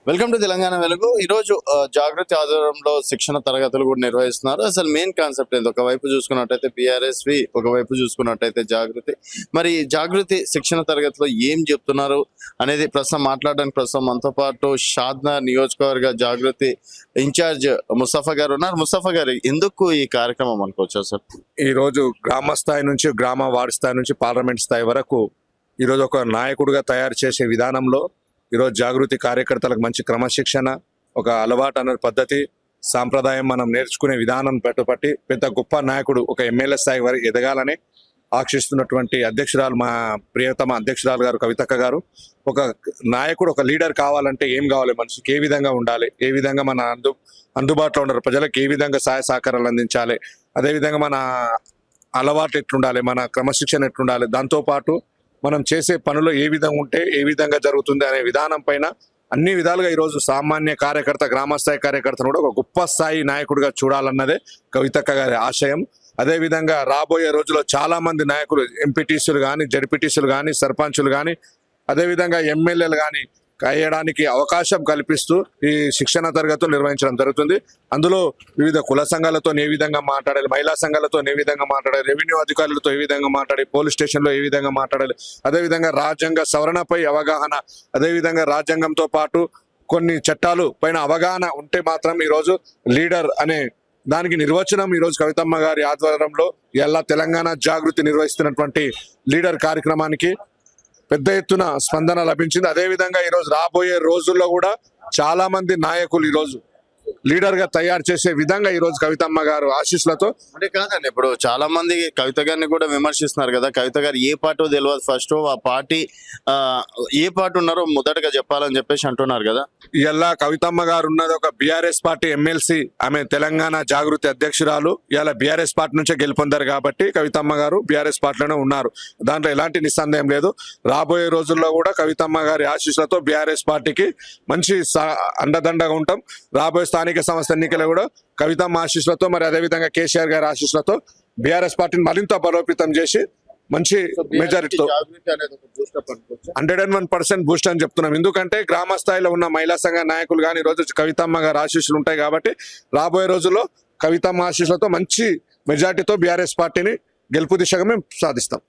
Welcome to Telangana వెలుగు. ఈరోజు జాగృతి ఆధ్వర్యంలో శిక్షణ తరగతులు కూడా నిర్వహిస్తున్నారు. అసలు మెయిన్ కాన్సెప్ట్ ఏంది? ఒకవైపు చూసుకున్నట్టయితే బీఆర్ఎస్వి, ఒకవైపు చూసుకున్నట్టయితే జాగృతి. మరి జాగృతి శిక్షణ తరగతిలో ఏం చెప్తున్నారు అనేది ప్రస్తుతం మనతో పాటు షాద్నా నియోజకవర్గ జాగృతి ఇన్ఛార్జ్ ముస్తఫా గారు ఉన్నారు. ముస్తఫా గారు, ఎందుకు ఈ కార్యక్రమం అనుకోవచ్చు సార్? ఈ రోజు గ్రామ స్థాయి నుంచి వార్డు స్థాయి నుంచి పార్లమెంట్ స్థాయి వరకు ఈరోజు ఒక నాయకుడిగా తయారు చేసే విధానంలో ఈరోజు జాగృతి కార్యకర్తలకు మంచి క్రమశిక్షణ, ఒక అలవాటు అనే పద్ధతి, సాంప్రదాయం మనం నేర్చుకునే విధానం పెట్టుబట్టి పెద్ద గొప్ప నాయకుడు ఒక ఎమ్మెల్యే స్థాయి వరకు ఎదగాలని ఆశిస్తున్నటువంటి అధ్యక్షురాలు, మా ప్రియతమ అధ్యక్షురాలు గారు కవితక్క గారు, ఒక నాయకుడు ఒక లీడర్ కావాలంటే ఏం కావాలి, మనిషికి ఏ విధంగా ఉండాలి, ఏ విధంగా మన అందుబాటులో ఉండాలి, ప్రజలకు ఏ విధంగా సహాయ సహకారాలు అందించాలి, అదేవిధంగా మన అలవాటు ఎట్లుండాలి, మన క్రమశిక్షణ ఎట్లుండాలి, దాంతోపాటు మనం చేసే పనులు ఏ విధంగా ఉంటే ఏ విధంగా జరుగుతుంది అనే విధానం పైన అన్ని విధాలుగా ఈరోజు సామాన్య కార్యకర్త, గ్రామస్థాయి కార్యకర్తను కూడా ఒక గొప్ప స్థాయి నాయకుడిగా చూడాలన్నదే కవితక్క గారి ఆశయం. అదేవిధంగా రాబోయే రోజుల్లో చాలా మంది నాయకులు, ఎంపీటీసీలు కానీ, జడ్పీటీసీలు కానీ, సర్పంచులు కానీ, అదేవిధంగా ఎమ్మెల్యేలు కానీ అయ్యడానికి అవకాశం కల్పిస్తూ ఈ శిక్షణ తరగతులు నిర్వహించడం జరుగుతుంది. అందులో వివిధ కుల సంఘాలతో ఏ విధంగా మాట్లాడాలి, మహిళా సంఘాలతో ఏ విధంగా మాట్లాడాలి, రెవెన్యూ అధికారులతో ఏ విధంగా మాట్లాడాలి, పోలీస్ స్టేషన్లో ఏ విధంగా మాట్లాడాలి, అదేవిధంగా రాజ్యాంగ సవరణపై అవగాహన, అదేవిధంగా రాజ్యాంగంతో పాటు కొన్ని చట్టాలు పైన అవగాహన ఉంటే మాత్రం ఈరోజు లీడర్ అనే దానికి నిర్వచనం ఈరోజు కవితమ్మ గారి ఆధ్వర్యంలో ఎలా తెలంగాణ జాగృతి నిర్వహిస్తున్నటువంటి లీడర్ కార్యక్రమానికి పెద్ద ఎత్తున స్పందన లభించింది. అదేవిధంగా ఈరోజు రాబోయే రోజుల్లో కూడా చాలా మంది నాయకులు ఈరోజు లీడర్ గా తయారు చేసే విధంగా ఈరోజు కవితమ్మ గారు ఆశీస్సులతో. అంటే కాదండి, ఇప్పుడు చాలా మంది కవిత గారిని కూడా విమర్శిస్తున్నారు కదా, కవిత గారు ఏ పార్టీ తెలియదు, ఫస్ట్ ఆ పార్టీ ఏ పార్టీ ఉన్నారో మొదటగా చెప్పాలని చెప్పేసి అంటున్నారు కదా. ఇలా కవితమ్మ గారు ఉన్నది ఒక బీఆర్ఎస్ పార్టీ ఎమ్మెల్సీ, ఆమె తెలంగాణ జాగృతి అధ్యక్షురాలు. ఇలా బీఆర్ఎస్ పార్టీ నుంచే గెలుపొందారు కాబట్టి కవితమ్మ గారు బీఆర్ఎస్ పార్టీలోనే ఉన్నారు, దాంట్లో ఎలాంటి నిస్సందేహం లేదు. రాబోయే రోజుల్లో కూడా కవితమ్మ గారి ఆశీస్సులతో బీఆర్ఎస్ పార్టీకి మంచి అండదండగా ఉంటాం. రాబోయే స్థానిక సంస్థ ఎన్నికలు కూడా కవితమ్మ ఆశీస్సులతో, మరి అదేవిధంగా కేసీఆర్ గారి ఆశీస్సులతో బీఆర్ఎస్ పార్టీని మరింత బలోపేతం చేసి మంచి మెజారిటీతో 101% బూస్ట్ అని చెప్తున్నాం. ఎందుకంటే గ్రామ స్థాయిలో ఉన్న మహిళా సంఘ నాయకులు కానీ ఈరోజు కవితమ్మ గారి ఆశీస్సులు ఉంటాయి కాబట్టి రాబోయే రోజుల్లో కవితమ్మ ఆశీస్సులతో మంచి మెజారిటీతో బీఆర్ఎస్ పార్టీని గెలుపు దిశగా మేము సాధిస్తాం.